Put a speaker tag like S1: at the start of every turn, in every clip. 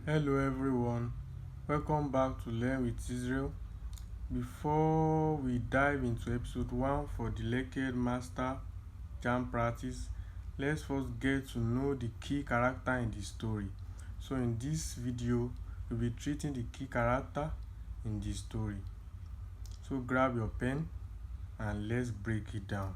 S1: Hello everyone, welcome back to Learn with Israel. Before we dive into episode 1 for the Lekki Headmaster JAMB practice, let's first get to know the key character in the story. So in this video, we'll be treating the key character in the story. So grab your pen and let's break it down.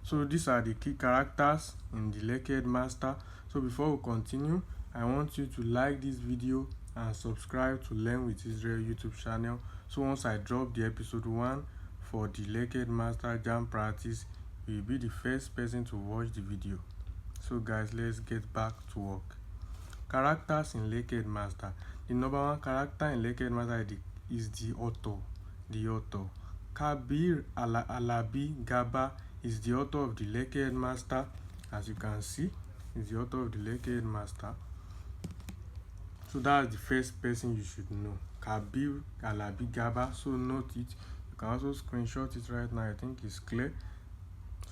S1: So these are the key characters in the Lekki Headmaster. So before we continue, I want you to like this video and subscribe to Learn with Israel YouTube channel. So once I drop the episode 1 for the Lekki Headmaster JAMB practice, you will be the first person to watch the video. So guys, let's get back to work. Characters in Lekki Headmaster. The number one character in Lekki Headmaster is the author. Kabir Alabi Gaba is the author of the Lekki Headmaster. As you can see, is the author of the Lekki Headmaster. So that's the first person you should know, Kabir Alabi Gaba. So note it. You can also screenshot it right now. I think it's clear.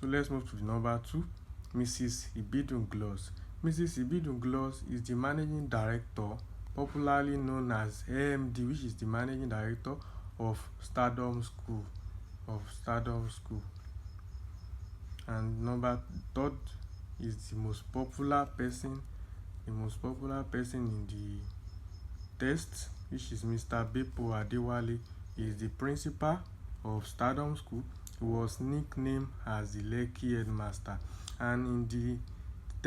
S1: So let's move to the number 2, Mrs. Ibidun Gloss. Mrs. Ibidun Gloss is the managing director, popularly known as AMD, which is the managing director of Stardom School. And number 3 is the most popular person in the test, which is Mr. Bepo Adewale. He is the principal of Stardom School. He was nicknamed as the Lekki Headmaster, and in the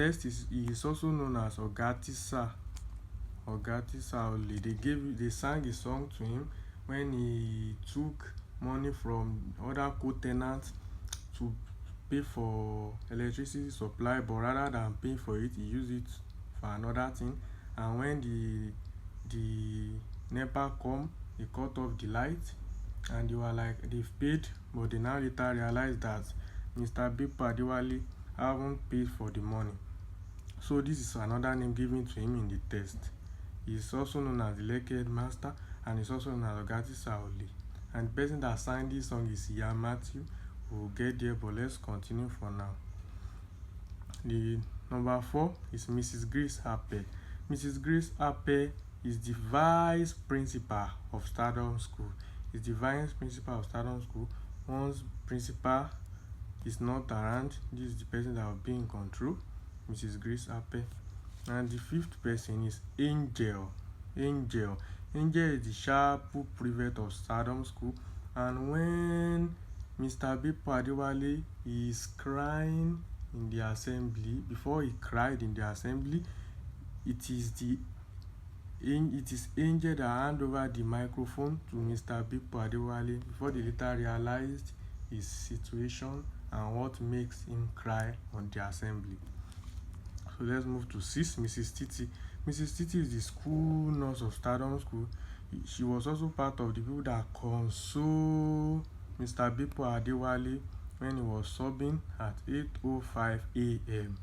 S1: test he is also known as Ogatisa only. They sang a song to him when he took money from other co-tenants to pay for electricity supply, but rather than paying for it, he used it for another thing. And when the NEPA come, he cut off the light, and they were like, they've paid, but they now later realized that Mr. Bepo Adewale haven't paid for the money. So this is another name given to him in the test. He is also known as the Lekki Headmaster, and is also known as Ogati Saoli. And the person that signed this song is Ian Matthew. We'll get there, but let's continue for now. The number 4 is Mrs. Grace Ape. Mrs. Grace Ape is the vice principal of Stardom School. Once principal is not around, this is the person that will be in control, Mrs. Grace Ape. And the 5th person is Angel. Angel is the sharp prefect of Stardom School. And when Mr. Bepo Adewale is crying in the assembly, before he cried in the assembly, it is Angel that hand over the microphone to Mr. Bepo Adewale before they later realized his situation and what makes him cry on the assembly. So let's move to 6, Mrs. Titi. Mrs. Titi is the school nurse of Stardom School. She was also part of the people that consoled Mr. Bepo Adewale when he was subbing at 8:05 a.m.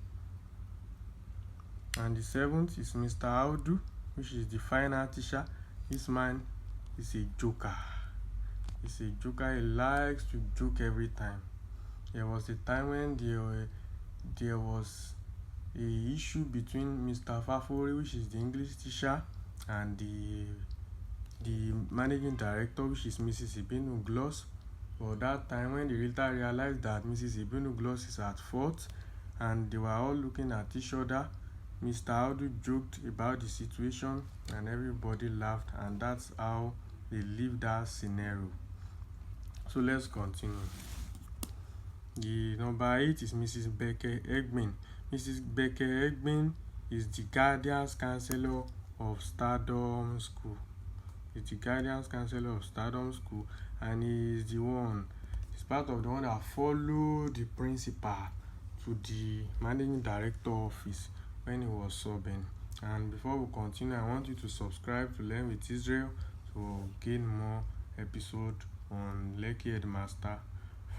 S1: And the 7th is Mr. Audu, which is the fine art teacher. This man is a joker. He likes to joke every time. There was a time when there was a issue between Mr. Fafori, which is the English teacher, and the managing director, which is Mrs. Ibinu Gloss. But that time when they later realized that Mrs. Ibinu Gloss is at fault and they were all looking at each other, Mr. Audu joked about the situation and everybody laughed, and that's how they leave that scenario. So let's continue. The number 8 is Mrs. Becker Egbin. Mrs. Becker Egbin is the guidance counselor of Stardom School. And he is he's part of the one that followed the principal to the managing director office when he was subbing. And before we continue, I want you to subscribe to Learn with Israel to gain more episodes on Lekki Headmaster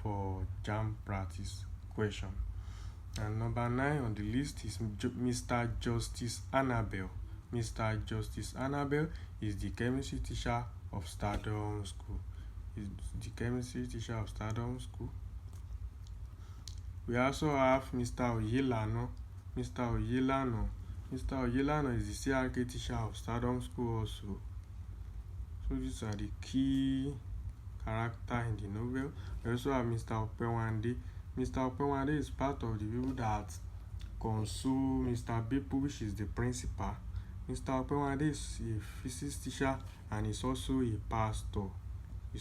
S1: for JAMB practice question. And number 9 on the list is Mr. Justice Annabelle. Mr. Justice Annabelle is the chemistry teacher of Stardom School. We also have Mr. Oyelano. Mr. Oyelano Mr. Oyelano is the CRK teacher of Stardom School also. So these are the key character in the novel. We also have Mr. Opewande. Mr. Opewande is part of the people that console Mr. Bepu, which is the principal. Mr. Opewande is a physics teacher and is also a pastor. The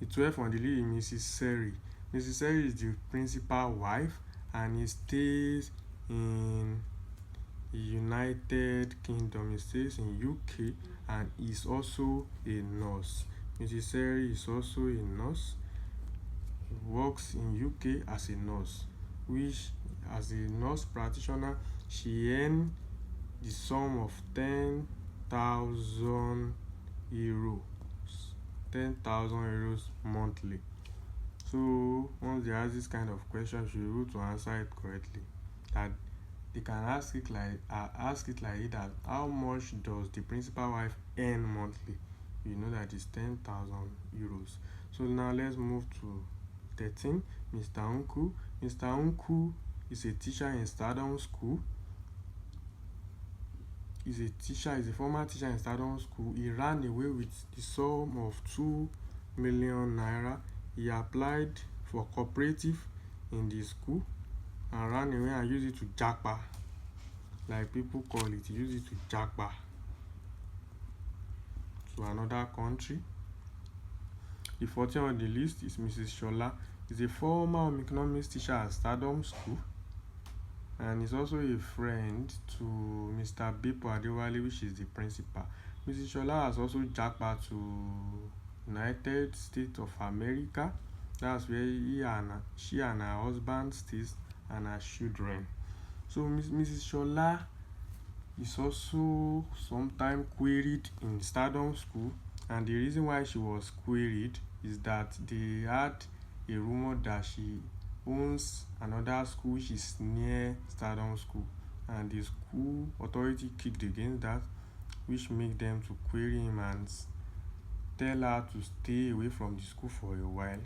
S1: 12th on the lead is Mrs. Seri. Mrs. Seri is the principal wife and he stays in the United Kingdom. He stays in UK and is also a nurse. Mrs. Seri is also a nurse. She works in UK as a nurse, which as a nurse practitioner, she earns the sum of 10,000 euros. 10,000 euros monthly. So once they ask this kind of question, she will be able to answer it correctly. That they can ask it like that. How much does the principal wife earn monthly? You know that is 10,000 euros. So now let's move to 13. Mr. Uncle. Mr. Uncle is a teacher in Stardom School. Is a former teacher in Stardom School. He ran away with the sum of 2 million naira. He applied for cooperative in the school and ran away and used it to japa, like people call it. He used it to japa to another country. The 14th on the list is Mrs. Shola. Is a former economics teacher at Stardom School and is also a friend to Mr. Bepo Adewale, which is the principal. Mrs. Shola has also japa to United States of America. That's where she and her husband stays and her children. So Mrs. Shola is also sometimes queried in Stardom School, and the reason why she was queried is that they had a rumor that she owns another school which is near Stardom School, and the school authority kicked against that, which made them to query him and tell her to stay away from the school for a while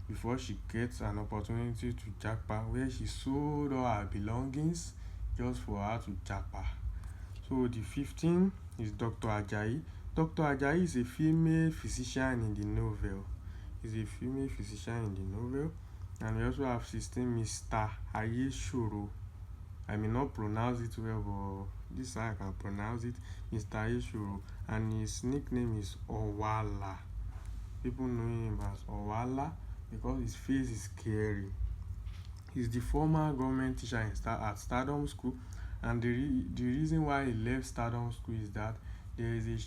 S1: before she gets an opportunity to japa, where she sold all her belongings just for her to japa. So the 15th is Dr. Ajayi. Dr. Ajayi is a female physician in the novel. And we also have 16 Mr. Ayeshoro. I may not pronounce it well, but this is how I can pronounce it. Mr. Ayeshoro, and his nickname is Owala. People know him as Owala because his face is scary. He's the former government teacher at Stardom School, and the reason why he left Stardom School is that there is a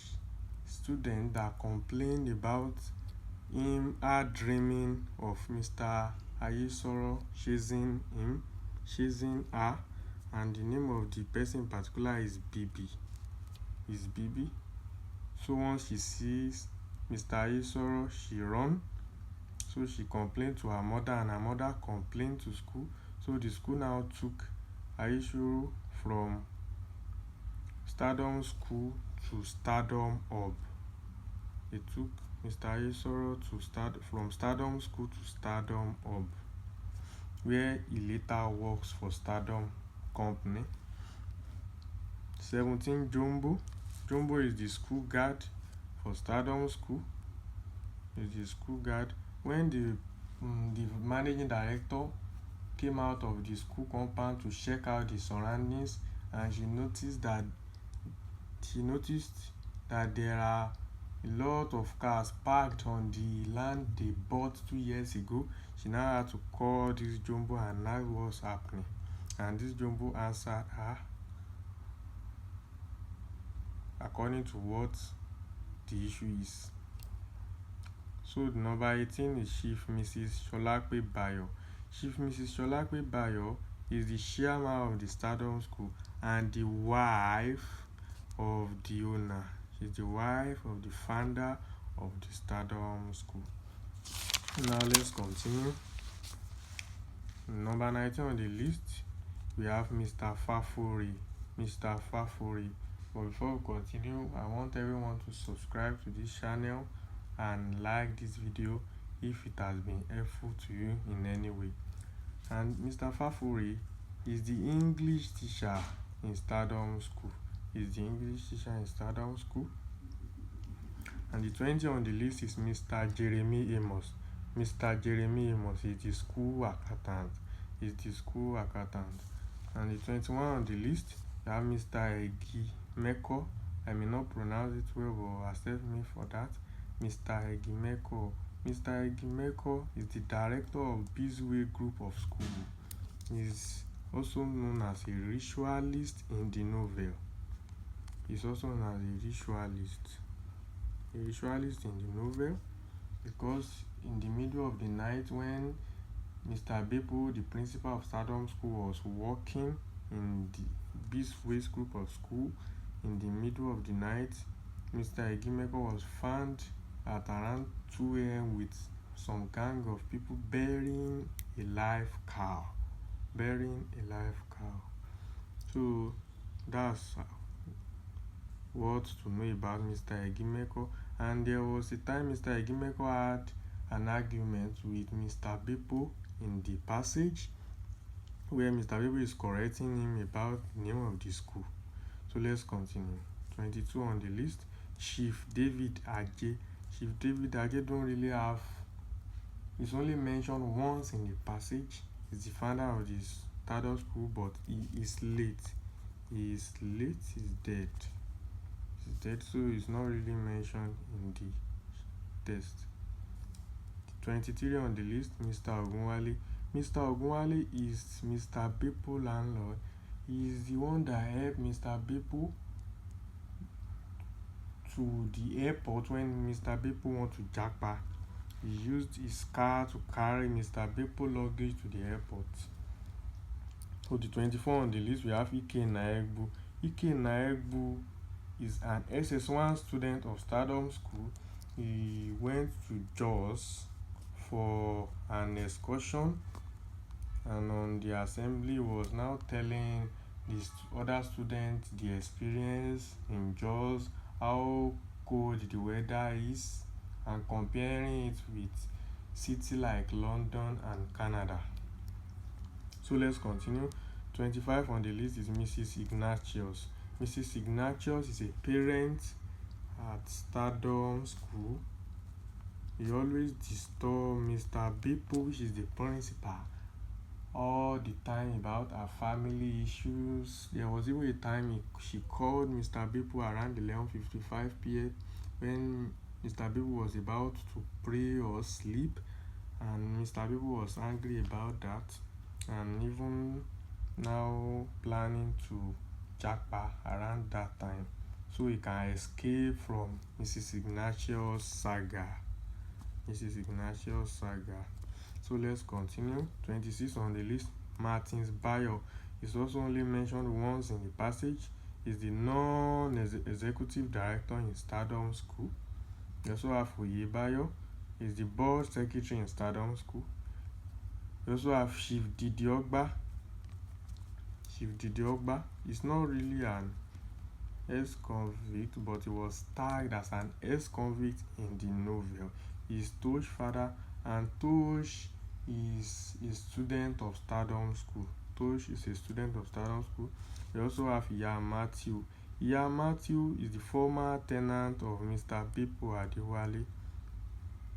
S1: student that complained about her dreaming of Mr. Ayesoro chasing her, and the name of the person in particular is Bibi. So once she sees Mr. Ayesoro, she runs. So she complained to her mother, and her mother complained to school. So the school now took Ayesoro from Stardom School to Stardom Hub. They took Mr. Ayesoro from Stardom School to Stardom Hub, where he later works for Stardom Company. 17 Jumbo. Jumbo is the school guard for Stardom School. When the managing director came out of the school compound to check out the surroundings, and she noticed that there are a lot of cars parked on the land they bought 2 years ago. She now had to call this Jumbo and ask what's happening, and this Jumbo answered her according to what the issue is. So the number 18 is Chief Mrs. Sholakwe Bayo. Chief Mrs. Sholakwe Bayo is the chairman of the Stardom School and the wife of the owner. She's the wife of the founder of the Stardom School. Now let's continue. Number 19 on the list, we have Mr. Fafuri. But before we continue, I want everyone to subscribe to this channel and like this video if it has been helpful to you in any way. And Mr. Fafuri is the English teacher in Stardom School. Is the English teacher in Stardom School. And the 20 on the list is Mr. Jeremy Amos. Mr. Jeremy Amos is the school accountant. Is the school accountant. And the 21 on the list, you have Mr. Egi Meko. I may not pronounce it well, but accept me for that. Mr. Egi Meko. Mr. Egi Meko is the director of Bizway Group of School. He is also known as a ritualist in the novel. He is also known as a ritualist. A ritualist in the novel, because in the middle of the night when Mr. Beppo, the principal of Stardom School, was working in the Beastways group of school, in the middle of the night, Mr. Egimeko was found at around 2 a.m. with some gang of people burying a live cow. So that's what to know about Mr. Egimeko. And there was a time Mr. Egimeko had an argument with Mr. Beppo in the passage, where Mr. Beppo is correcting him about the name of the school. So let's continue. 22 on the list, Chief David Aje. Chief David Aje don't really have, it's only mentioned once in the passage. He's the founder of this Stardom School, but he is late. He's dead. So it's not really mentioned in the text. 23 on the list, Mr. Ogunwale. Mr. Ogunwale is Mr. Beppo landlord. He is the one that helped Mr. Beppo to the airport when Mr. Beppo went to Japa. He used his car to carry Mr. Beppo luggage to the airport. So the 24 on the list, we have Ike Naegbu. Ike Naegbu is an SS1 student of Stardom School. He went to Jos for an excursion, and on the assembly was now telling the other students the experience in Jos, how cold the weather is, and comparing it with cities like London and Canada. So let's continue. 25 on the list is Mrs. Ignatius. Mrs. Ignatius is a parent at Stardom School. He always disturbs Mr. Beppo, which is the principal, all the time about her family issues. There was even a time she called Mr. Beppo around 11:55 p.m. when Mr. Beppo was about to pray or sleep, and Mr. Beppo was angry about that, and even now planning to Japa around that time so he can escape from Mrs. Ignatius' saga. So let's continue. 26 on the list, Martins Bayo is also only mentioned once in the passage. He's the non-executive director in Stardom School. We also have Oyebayo. He's the board secretary in Stardom School. We also have Chief Didi Ogba. Chief Didi Ogba is not really an ex-convict, but he was tagged as an ex-convict in the novel. He is Tosh's father, and Tosh is a student of Stardom School. We also have Iya Matthew. Iya Matthew is the former tenant of Mr. Beppo Adewale,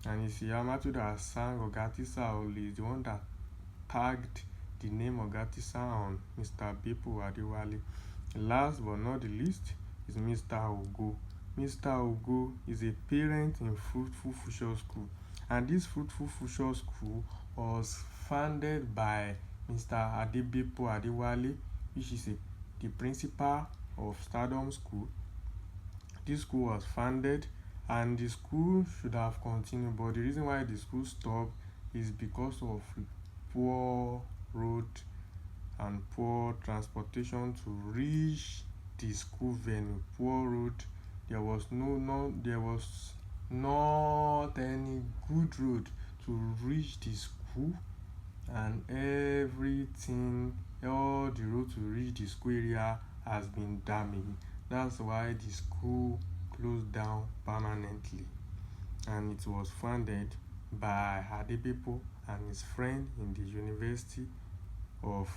S1: and it's Iya Matthew that sang Ogatisa Oli, is the one that tagged the name Ogatisa on Mr. Beppo Adewale. Last but not the least is Mr. Ogo. Mr. Ogo is a parent in Fruitful Future School, and this Fruitful Future School was founded by Mr. Adebepo Adewale, which is the principal of Stardom School. This school was founded, and the school should have continued, but the reason why the school stopped is because of poor road and poor transportation to reach the school venue. Poor road. There was not any good road to reach the school, and everything, all the road to reach the school area has been damaged. That's why the school closed down permanently, and it was founded by Adebepo and his friend in the University of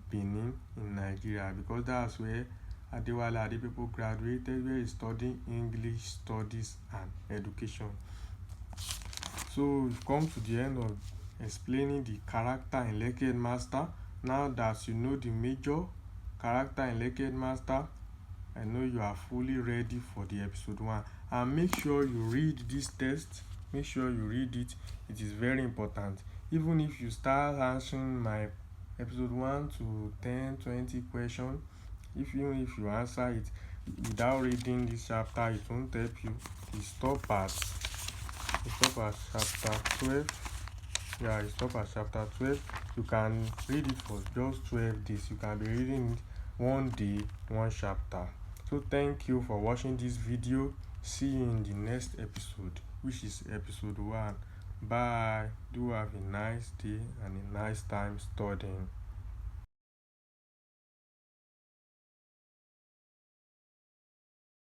S1: Benin in Nigeria, because that's where Adewale Adepopo graduated, where he studied English Studies and Education. So we've come to the end of explaining the character in Lekki Headmaster. Now that you know the major character in Lekki Headmaster, I know you are fully ready for the episode 1. And make sure you read this test. Make sure you read it. It is very important. Even if you start answering my episode 1 to 10, 20 questions, even if you answer it without reading this chapter, it won't help you. You stop at chapter 12. Yeah, you stop at chapter 12. You can read it for just 12 days. You can be reading it one day, one chapter. So thank you for watching this video. See you in the next episode, which is episode 1. Bye. Do have a nice day and a nice time studying.